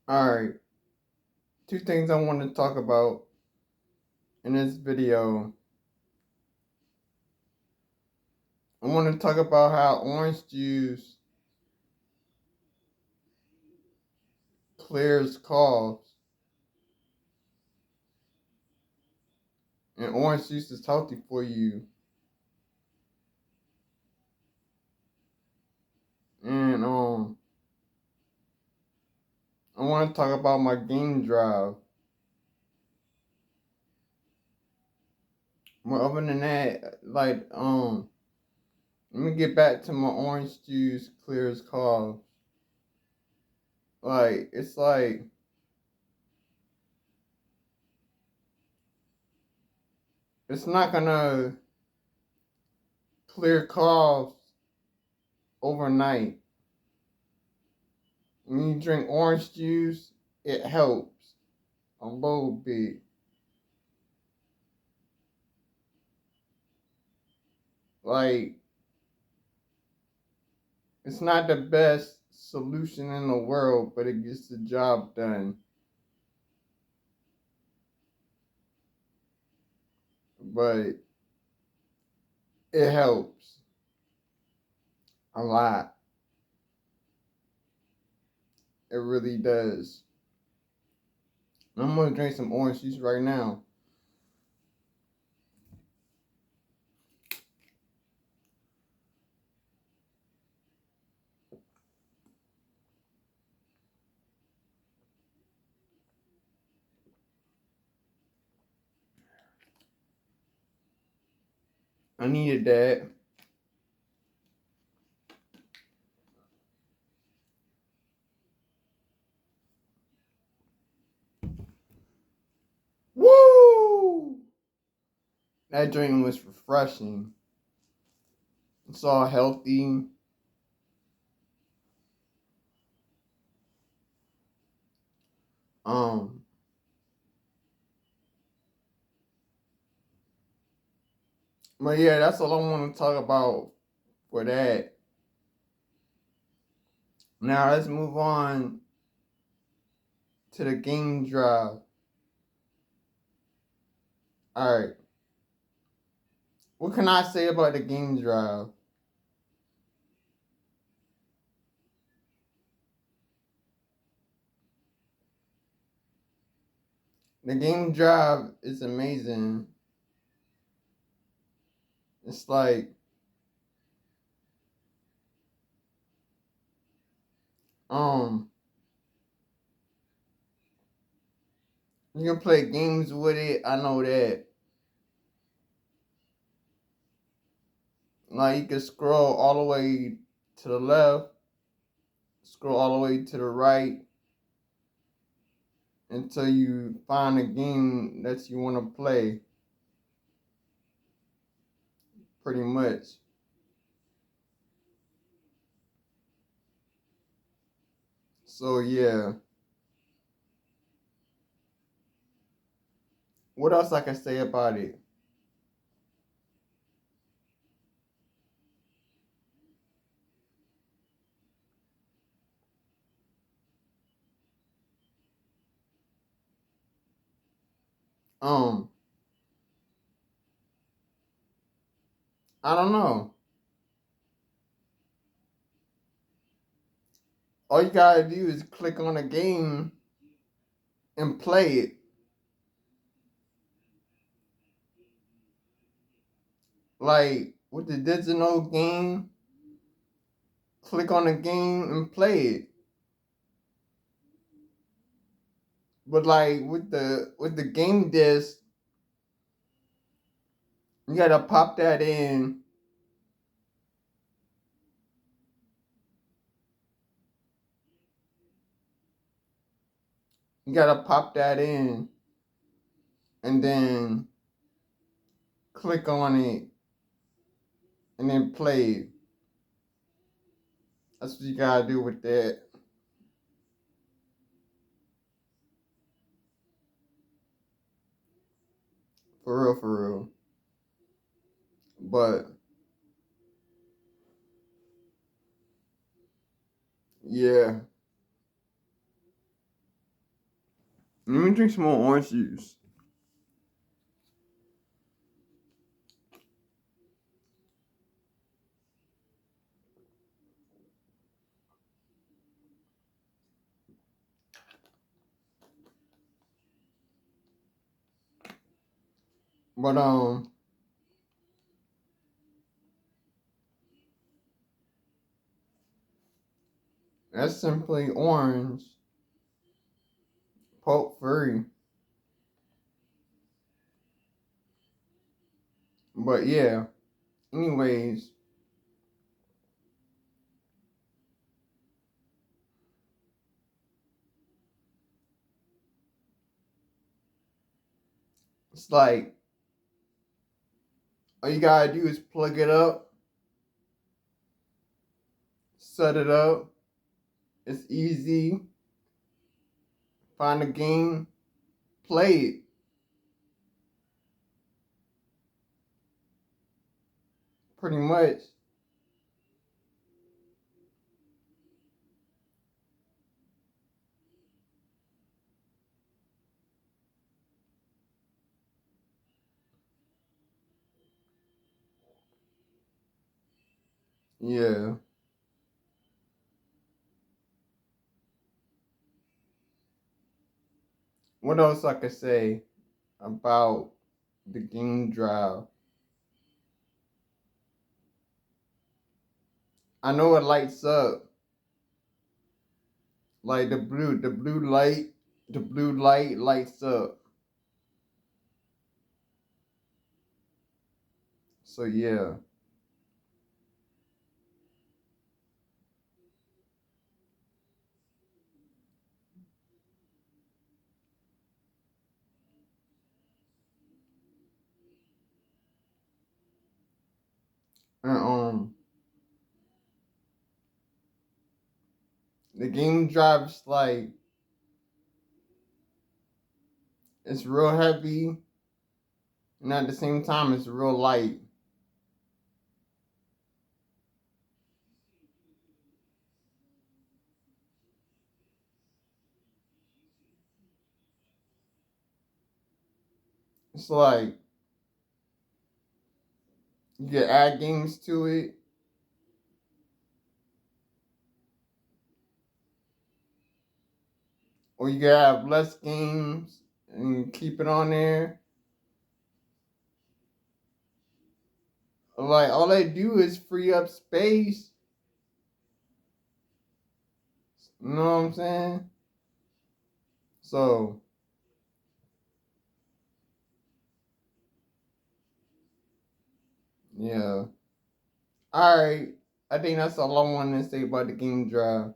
Alright, two things I want to talk about in this video. I want to talk about how orange juice clears coughs, and orange juice is healthy for you. And I want to talk about my game drive. But other than that, let me get back to my orange juice clears coughs. It's not gonna clear coughs overnight. When you drink orange juice, it helps a little bit. Like, it's not the best solution in the world, but it gets the job done. But it helps a lot. It really does. I'm gonna drink some orange juice right now. I needed that. Woo! That drink was refreshing. It's all healthy. Um, but yeah, that's all I want to talk about for that. Now let's move on to the game drive. Alright. What can I say about the game drive? The game drive is amazing. It's like you can play games with it. I know that. Like you can scroll all the way to the left, scroll all the way to the right until you find a game that you want to play. Pretty much. So yeah. What else I can say about it? Um, I don't know. All you gotta do is click on a game and play it. Like with the digital game, click on a game and play it. But like with the game disc, you gotta pop that in. You gotta pop that in and then click on it and then play it. That's what you gotta do with that. For real, for real. But yeah. Let me drink some more orange juice. But that's simply orange, pulp free. But yeah, anyways, it's like all you gotta do is plug it up, set it up. It's easy. Find a game, play it. Pretty much. Yeah. What else I could say about the game drive? I know it lights up. Like the blue light lights up. So yeah. And the game drive's like it's real heavy and at the same time it's real light. It's like you can add games to it, or you can have less games and keep it on there. Like all they do is free up space. You know what I'm saying? So yeah. Alright. I think that's all I wanted to say about the game drive.